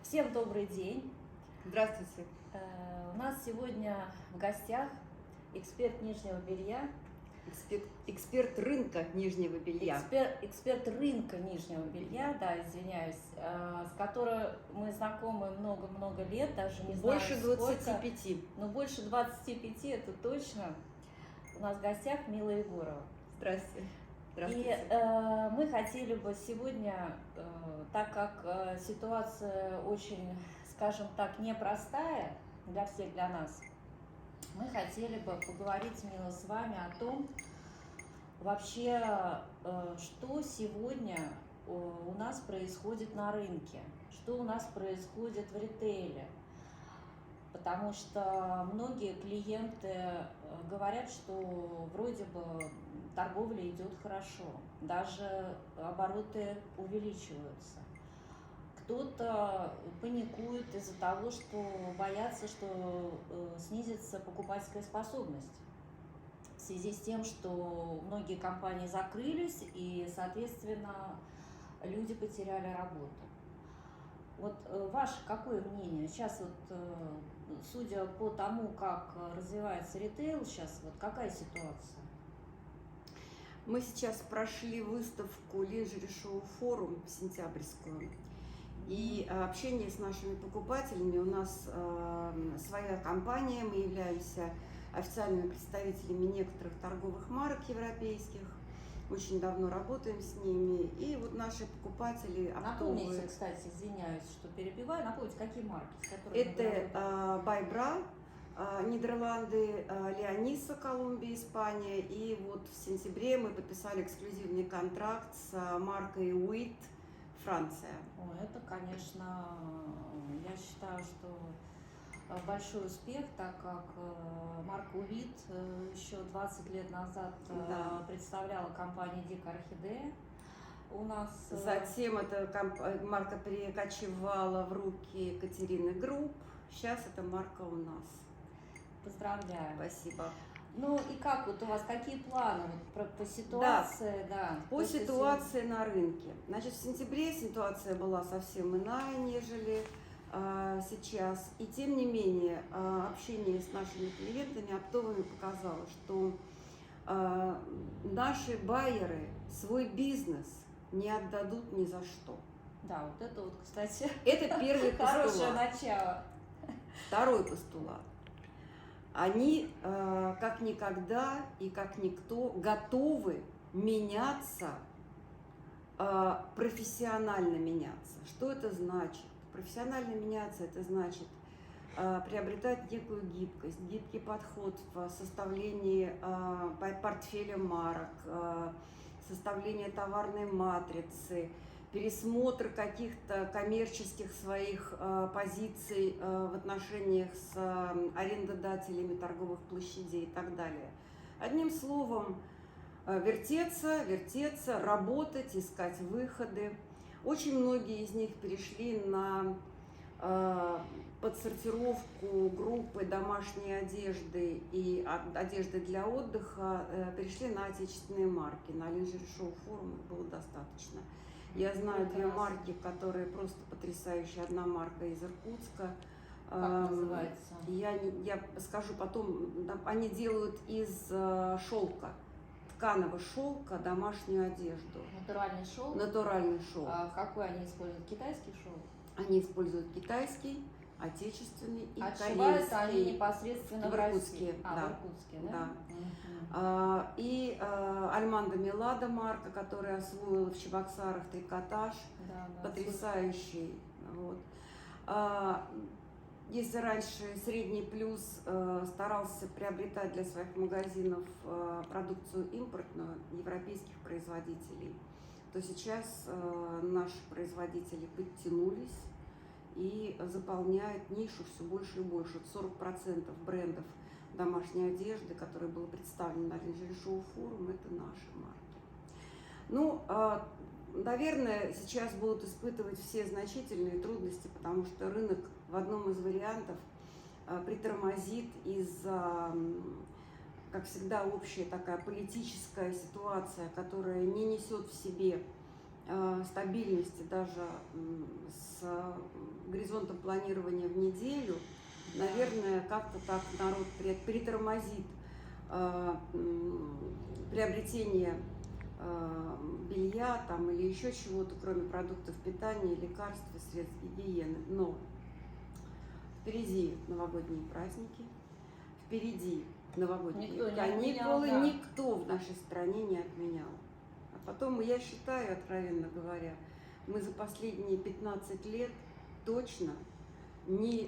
Всем добрый день! Здравствуйте. У нас сегодня в гостях эксперт нижнего белья, Эксперт рынка нижнего белья. эксперт рынка нижнего белья, да, извиняюсь, с которой мы знакомы много-много лет, даже не знаю Больше сколько. 25. Но больше 25, это точно. У нас в гостях Мила Егорова. Здравствуйте. И мы хотели бы сегодня, так как ситуация очень, скажем так, непростая для всех, для нас, мы хотели бы поговорить, Мила, с вами о том, вообще, что сегодня у нас происходит на рынке, что у нас происходит в ритейле. Потому что многие клиенты говорят, что вроде бы торговля идет хорошо, даже обороты увеличиваются. Кто-то паникует из-за того, что боятся, что снизится покупательская способность в связи с тем, что многие компании закрылись и, соответственно, люди потеряли работу. Вот ваше какое мнение? Сейчас вот, судя по тому, как развивается ритейл, сейчас вот какая ситуация? Мы сейчас прошли выставку Lingerie Show Forum сентябрьскую. И общение с нашими покупателями. У нас своя компания, мы являемся официальными представителями некоторых торговых марок европейских. Очень давно работаем с ними. И вот наши покупатели оптовые. Напомните, кстати, извиняюсь, что перебиваю, напомните, какие марки, с которыми Это By Bra, Нидерланды, Леониса, Колумбия, Испания. И вот в сентябре мы подписали эксклюзивный контракт с маркой Uit, Франция. Ой, это, конечно, я считаю, что большой успех, так как марка Uit еще 20 лет назад представляла компания Дикая Орхидея. У нас... Затем эта марка перекочевала в руки Екатерины Групп. Сейчас эта марка у нас. Поздравляю. Спасибо. Ну и как вот у вас, какие планы вот, по ситуации? Да, по ситуации на рынке. Значит, в сентябре ситуация была совсем иная, нежели сейчас. И тем не менее, общение с нашими клиентами оптовыми показало, что наши байеры свой бизнес не отдадут ни за что. Да, вот это вот, кстати, это первый постулат. Хорошее начало. Второй постулат. Они как никогда и как никто готовы меняться, профессионально меняться. Что это значит? Профессионально меняться — это значит приобретать некую гибкость, гибкий подход в составлении портфеля марок, составление товарной матрицы, пересмотр каких-то коммерческих своих позиций в отношениях с арендодателями торговых площадей и так далее. Одним словом, вертеться, работать, искать выходы. Очень многие из них перешли на подсортировку группы домашней одежды и одежды для отдыха, перешли на отечественные марки. На Lingerie Show Forum их было достаточно. Я знаю две марки, которые просто потрясающие. Одна марка из Иркутска. Как называется? Я скажу потом. Они делают из шелка, тканого шелка, домашнюю одежду. Натуральный шелк? Натуральный шелк. А какой они используют? Китайский шелк? Они используют китайский, отечественный и корейский. Отшиваются они непосредственно в Иркутске. в Иркутске, да? И Альмандо Мелада марка, которая освоила в Чебоксарах трикотаж, потрясающий. Вот. Если раньше Средний Плюс старался приобретать для своих магазинов продукцию импортную европейских производителей, то сейчас наши производители подтянулись и заполняют нишу все больше и больше. 40% брендов домашней одежды, которые были представлены на Lingerie Show Forum, это наши марки. Ну, наверное, сейчас будут испытывать все значительные трудности, потому что рынок в одном из вариантов притормозит из-за, как всегда, общая такая политическая ситуация, которая не несет в себе стабильности даже с горизонтом планирования в неделю, наверное, как-то так народ перетормозит приобретение белья там, или еще чего-то, кроме продуктов питания, лекарств и средств гигиены. Но впереди новогодние праздники, впереди новогодние каникулы, никто в нашей стране не отменял. А потом, я считаю, откровенно говоря, мы за последние 15 лет точно не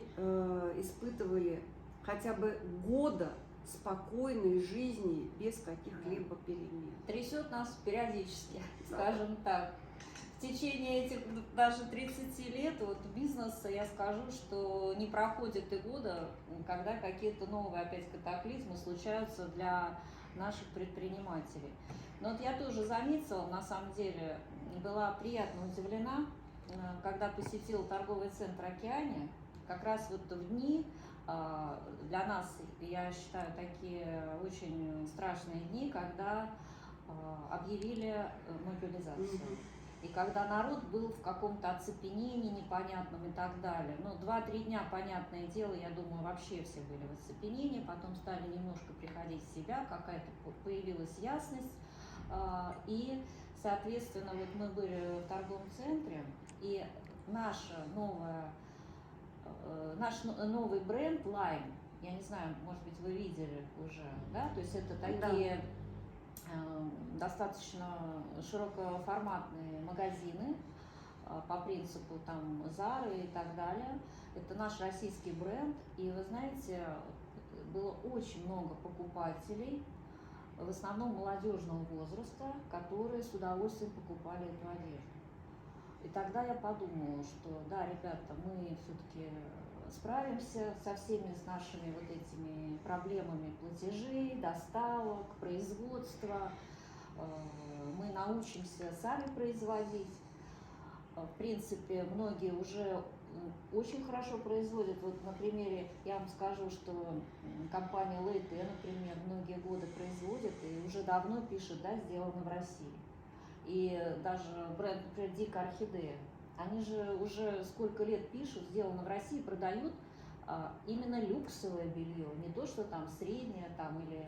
испытывали хотя бы года спокойной жизни без каких-либо перемен. Трясет нас периодически, скажем так. В течение этих даже 30 лет вот бизнеса я скажу, что не проходит и года, когда какие-то новые опять катаклизмы случаются для наших предпринимателей. Но вот я тоже заметила, на самом деле, была приятно удивлена, когда посетила торговый центр «Океания», как раз вот в дни, для нас, я считаю, такие очень страшные дни, когда объявили мобилизацию. И когда народ был в каком-то оцепенении непонятном и так далее. Ну, 2-3 дня, понятное дело, я думаю, вообще все были в оцепенении, потом стали немножко приходить в себя, какая-то появилась ясность. И, соответственно, вот мы были в торговом центре, и наш новый бренд Lime, я не знаю, может быть, вы видели уже, да, то есть это такие достаточно широкоформатные магазины по принципу там Zara и так далее. Это наш российский бренд, и вы знаете, было очень много покупателей, в основном молодежного возраста, которые с удовольствием покупали эту одежду. И тогда я подумала, что да, ребята, мы все-таки справимся со всеми с нашими вот этими проблемами платежей, доставок, производства. Мы научимся сами производить. В принципе, многие уже очень хорошо производят. Вот на примере я вам скажу, что компания Лейте, например, многие годы производит и уже давно пишет, да, сделано в России. И даже бренд, например, Дикая Орхидея, они же уже сколько лет пишут, сделано в России, продают именно люксовое белье, не то, что там среднее там, или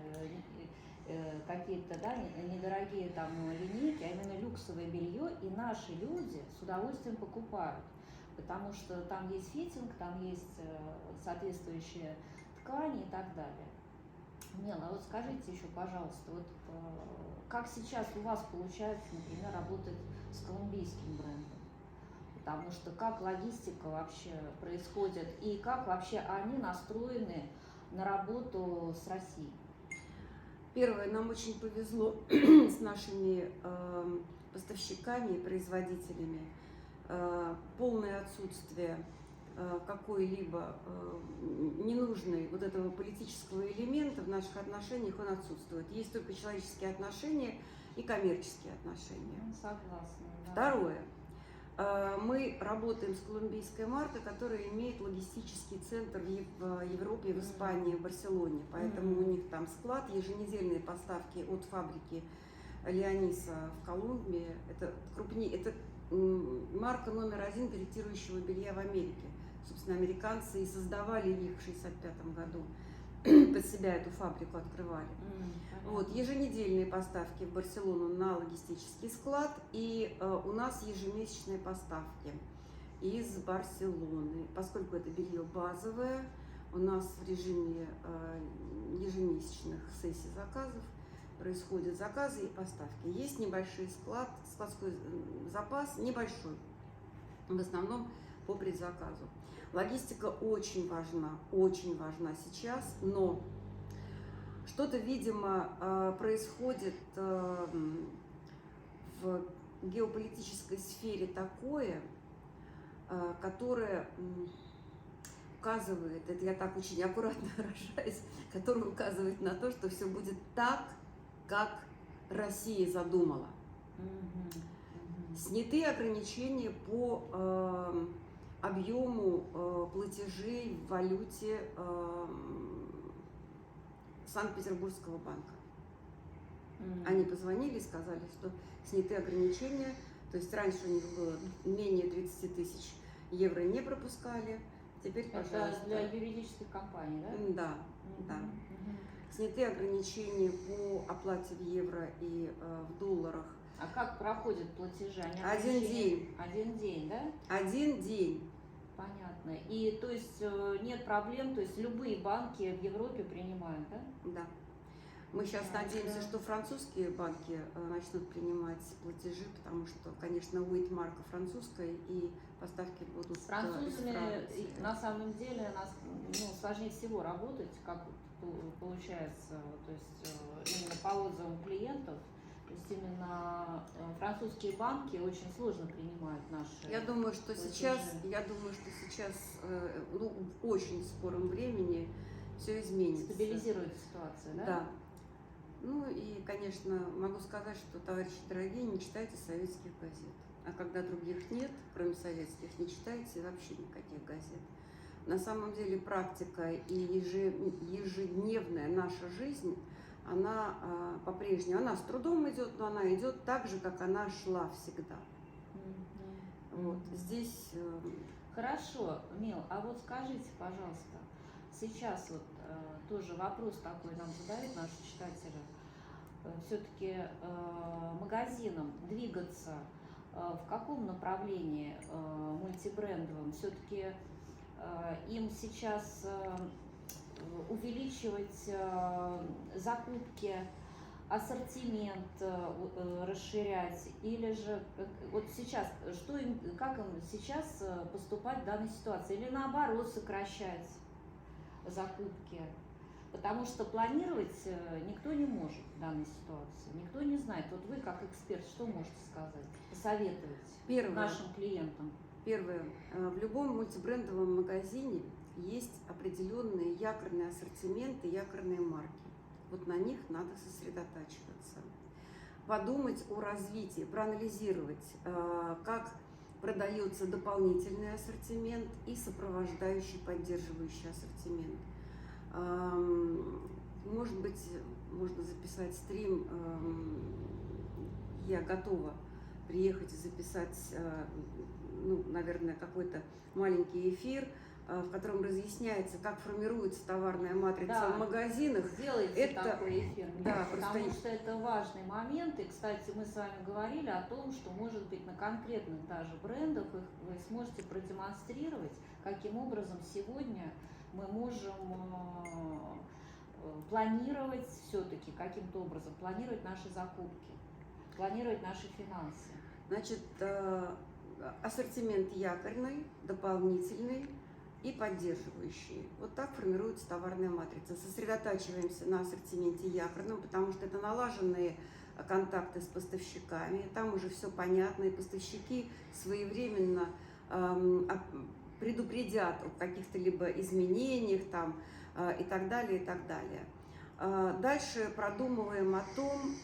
какие-то, да, недорогие там линейки, а именно люксовое белье, и наши люди с удовольствием покупают, потому что там есть фитинг, там есть соответствующие ткани и так далее. Мила, вот скажите еще, пожалуйста, вот как сейчас у вас получается, например, работать с колумбийским брендом? Потому что как логистика вообще происходит и как вообще они настроены на работу с Россией? Первое, нам очень повезло с нашими поставщиками и производителями. Полное отсутствие какой-либо ненужной вот этого политического элемента в наших отношениях, он отсутствует. Есть только человеческие отношения и коммерческие отношения. Согласна. Да. Второе. Мы работаем с колумбийской маркой, которая имеет логистический центр в Европе, в Испании, в Барселоне. Поэтому у них там склад, еженедельные поставки от фабрики Леониса в Колумбии. Это марка номер 1 корректирующего белья в Америке. Собственно, американцы и создавали их в 1965 году. Под себя эту фабрику открывали. Вот, еженедельные поставки в Барселону на логистический склад, и у нас ежемесячные поставки из Барселоны. Поскольку это белье базовое, у нас в режиме ежемесячных сессий заказов происходят заказы и поставки. Есть небольшой складской запас, небольшой, в основном по предзаказу. Логистика очень важна сейчас, но что-то, видимо, происходит в геополитической сфере такое, которое указывает, это я так очень аккуратно выражаюсь, которое указывает на то, что все будет так, как Россия задумала. Сняты ограничения по объему платежей в валюте Санкт-Петербургского банка. Они позвонили и сказали, что сняты ограничения, То есть раньше у них было менее 30 тысяч евро не пропускали, теперь, пожалуйста. Это для юридических компаний, да? Да, да. Мгм. Сняты ограничения по оплате в евро и в долларах. А как проходят платежи? Они Один день. Один день, да? Один день. Понятно. И то есть нет проблем, то есть любые банки в Европе принимают, да? Да. Мы сейчас надеемся, что французские банки начнут принимать платежи, потому что, конечно, Уитмарка французская, и поставки будут С из французами Франции. на самом деле нас сложнее всего работать, как получается, то есть именно по отзывам клиентов. То есть именно французские банки очень сложно принимают наши. Я думаю, что платежи. сейчас, ну, в очень скором времени все изменится. Стабилизирует ситуацию, да? Да. Ну и, конечно, могу сказать, что, товарищи дорогие, не читайте советских газет. А когда других нет, кроме советских, не читайте вообще никаких газет. На самом деле практика и ежедневная наша жизнь, она по-прежнему, она с трудом идет, но она идет так же, как она шла всегда. Вот здесь... Хорошо, Мил, а вот скажите, пожалуйста, сейчас вот тоже вопрос такой нам задают наши читатели. Все-таки магазинам двигаться в каком направлении мультибрендовом? Все-таки им сейчас увеличивать закупки, ассортимент расширять, или же вот сейчас, как им сейчас поступать в данной ситуации, или наоборот сокращать закупки? Потому что планировать никто не может в данной ситуации, никто не знает. Вот вы как эксперт, что можете сказать, посоветовать нашим клиентам? Первое. В любом мультибрендовом магазине есть определенные якорные ассортименты, якорные марки. Вот на них надо сосредотачиваться. Подумать о развитии, проанализировать, как продается дополнительный ассортимент и сопровождающий, поддерживающий ассортимент. Может быть, можно записать стрим. Я готова приехать и записать, ну, наверное, какой-то маленький эфир, в котором разъясняется, как формируется товарная матрица в магазинах. Сделайте такой эфир, да, потому что это важный момент. И, кстати, мы с вами говорили о том, что, может быть, на конкретных даже брендах вы сможете продемонстрировать, каким образом сегодня мы можем планировать все-таки, каким-то образом планировать наши закупки, планировать наши финансы. Значит, ассортимент якорный, дополнительный и поддерживающий. Вот так формируется товарная матрица. Сосредотачиваемся на ассортименте якорном, потому что это налаженные контакты с поставщиками, там уже все понятно, и поставщики своевременно предупредят о каких-то либо изменениях там, и так далее, и так далее. Дальше продумываем о том,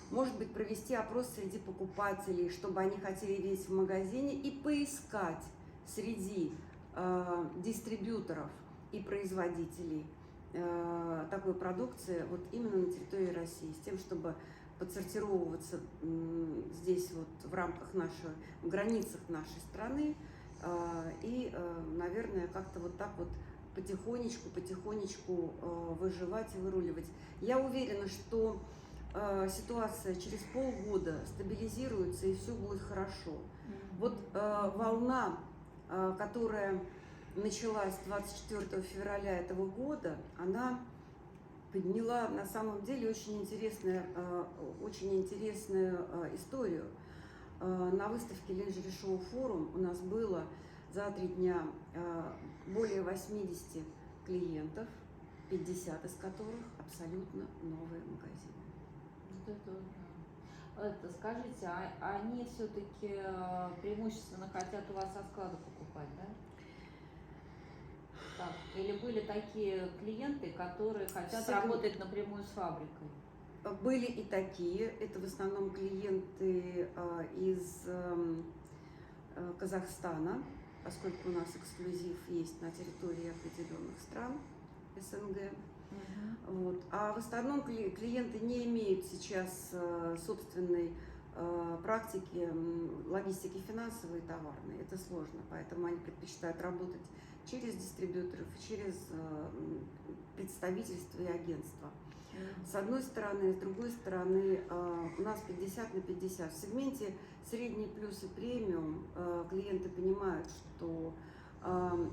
может быть, провести опрос среди покупателей, чтобы они хотели видеть в магазине, и поискать среди дистрибьюторов и производителей такой продукции вот именно на территории России, с тем, чтобы подсортировываться здесь вот в рамках в границах нашей страны и, наверное, как-то вот так вот потихонечку выживать и выруливать. Я уверена, что ситуация через полгода стабилизируется и все будет хорошо. Вот волна, которая началась 24 февраля этого года, она подняла на самом деле очень интересную историю. На выставке Lingerie Show Forum у нас было за 3 дня более 80 клиентов, 50 из которых абсолютно новые магазины. Это, скажите, они все-таки преимущественно хотят у вас со склада покупать, да? Так. Или были такие клиенты, которые хотят работать напрямую с фабрикой? Были и такие. Это в основном клиенты из Казахстана, поскольку у нас эксклюзив есть на территории определенных стран СНГ. Вот. А в основном клиенты не имеют сейчас собственной практики логистики финансовой и товарной. Это сложно, поэтому они предпочитают работать через дистрибьюторов, через представительства и агентства. С одной стороны, с другой стороны, у нас 50 на 50. В сегменте средний плюс и премиум клиенты понимают, что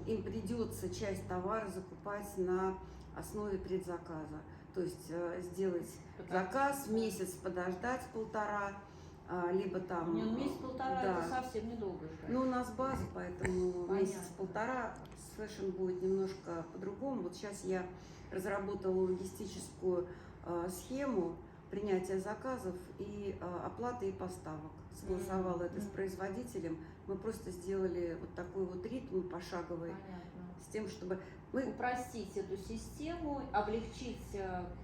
им придется часть товара закупать на основе предзаказа. То есть сделать заказ, месяц подождать, полтора, либо там... Месяц-полтора, да. Это совсем недолго ждать. Ну, у нас база, поэтому Понятно. месяц-полтора с фэшн будет немножко по-другому. Вот сейчас я разработала логистическую схему принятия заказов и оплаты и поставок. Согласовала это с производителем. Мы просто сделали вот такой вот ритм пошаговый. Понятно. С тем, чтобы мы... Упростить эту систему, облегчить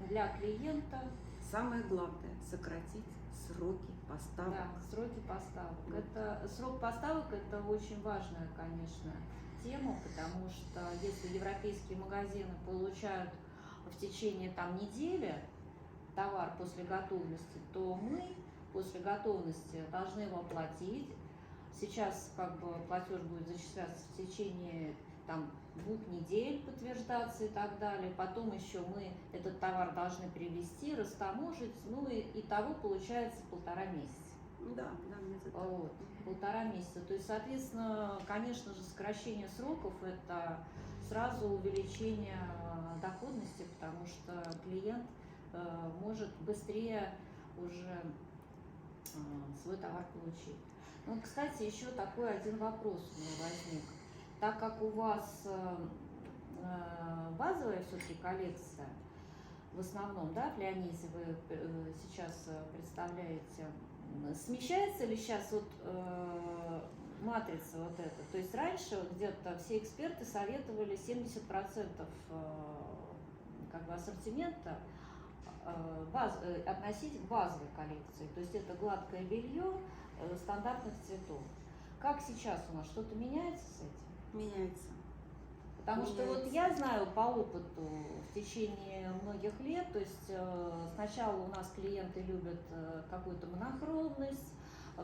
для клиента. Самое главное – сократить сроки поставок. Да, сроки поставок. Срок поставок – это очень важная, конечно, тема, потому что если европейские магазины получают в течение недели товар после готовности, то мы после готовности должны его оплатить. Сейчас платеж будет зачисляться в течение 2 недель, подтверждаться и так далее. Потом еще мы этот товар должны привезти, растаможить, и того получается 1,5 месяца. Да, вот, 1,5 месяца. То есть, соответственно, конечно же, сокращение сроков – это сразу увеличение доходности, потому что клиент может быстрее уже свой товар получить. Кстати, еще такой один вопрос у меня возник. Так как у вас базовая все-таки коллекция, в основном, да, в Леонизе вы сейчас представляете, смещается ли сейчас матрица вот эта? То есть раньше где-то все эксперты советовали 70% ассортимента относить к базовой коллекции. То есть это гладкое белье стандартных цветов. Как сейчас у нас? Что-то меняется с этим? Меняется. Потому что вот я знаю по опыту в течение многих лет, то есть сначала у нас клиенты любят какую-то монохромность,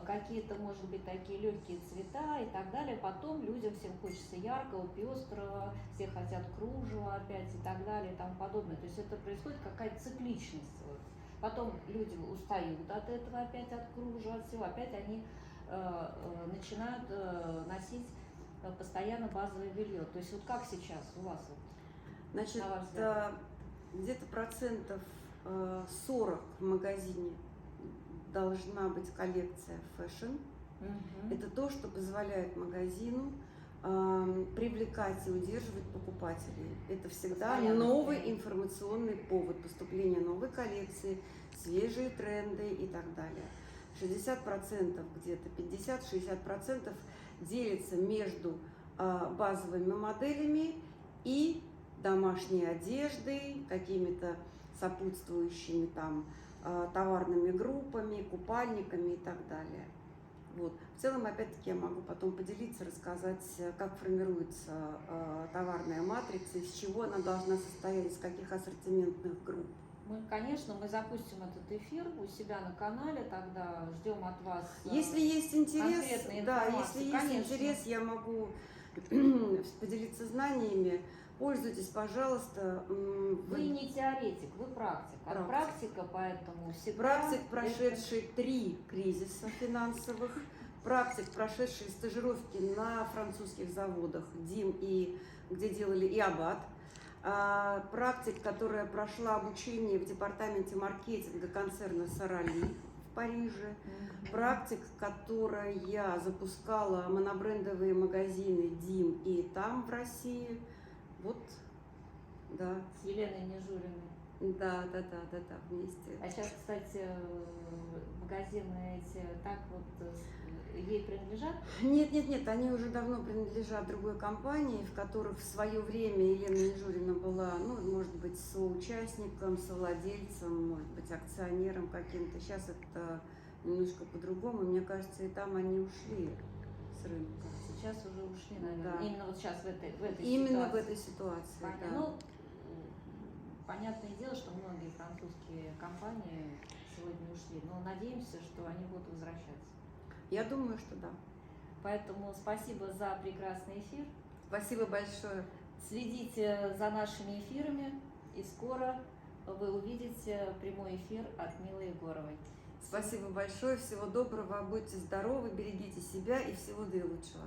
какие-то, может быть, такие легкие цвета и так далее. Потом людям всем хочется яркого, пестрого, все хотят кружева опять и так далее и тому подобное. То есть это происходит какая-то цикличность. Потом люди устают от этого опять, от кружева, от всего. Опять они начинают носить постоянно базовое белье. То есть вот как сейчас у вас? Значит, где-то процентов 40 в магазине должна быть коллекция фэшн. Это то, что позволяет магазину привлекать и удерживать покупателей. Это всегда постоянно новый информационный повод поступления новой коллекции, свежие тренды и так далее. 60%, где-то 50-60% делится между базовыми моделями и домашней одеждой, какими-то сопутствующими товарными группами, купальниками и так далее. Вот. В целом, опять-таки, я могу потом поделиться, рассказать, как формируется товарная матрица, из чего она должна состоять, из каких ассортиментных групп. Конечно, мы запустим этот эфир у себя на канале, тогда ждем от вас. Если есть интерес, если есть интерес, я могу поделиться знаниями. Пользуйтесь, пожалуйста. Вы не теоретик, вы практик. Практика, поэтому всегда... Практик, прошедший 3 кризиса финансовых, практик, прошедший стажировки на французских заводах ДИМ, где делали и Аббат. Практик, которая прошла обучение в департаменте маркетинга концерна Сарали в Париже. Практик, которая я запускала монобрендовые магазины ДИМ и там в России. Вот, да. С Еленой Нежуриной. Да, вместе. А сейчас, кстати, магазины эти ей принадлежат? Нет, они уже давно принадлежат другой компании, в которых в свое время Елена Нежурина была, может быть, соучастником, совладельцем, может быть, акционером каким-то. Сейчас это немножко по-другому. Мне кажется, и там они ушли с рынка. Сейчас уже ушли, наверное. Да. Именно вот сейчас в этой Именно ситуации. В этой ситуации, да. Понятное дело, что многие французские компании сегодня ушли, но надеемся, что они будут возвращаться. Я думаю, что да. Поэтому спасибо за прекрасный эфир. Спасибо большое. Следите за нашими эфирами, и скоро вы увидите прямой эфир от Милы Егоровой. Спасибо большое, всего доброго, будьте здоровы, берегите себя и всего наилучшего.